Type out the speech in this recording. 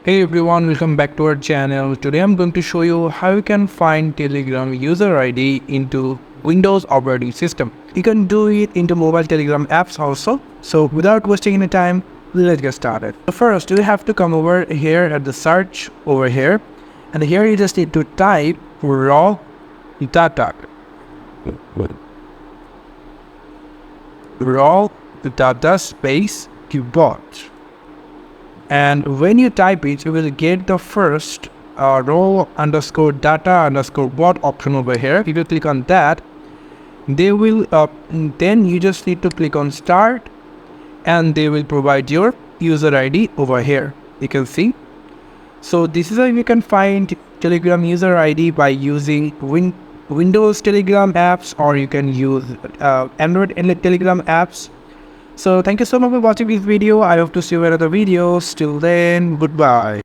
Hey everyone, welcome back to our channel. Today I'm going to show you how you can find Telegram user ID into Windows operating system. You can do it into mobile Telegram apps also. So without wasting any time, let's get started. So first, you have to come over here at the search over here, and here you just need to type raw data. Raw data space keyboard. And when you type it, you will get the first row underscore data underscore bot option over here. If you click on that, they will then you just need to click on start, and they will provide your user ID over here. You can see. So this is how you can find Telegram user ID by using Windows Telegram apps, or you can use Android Telegram apps. So thank you so much for watching this video. I hope to see you in other videos. Till then, goodbye.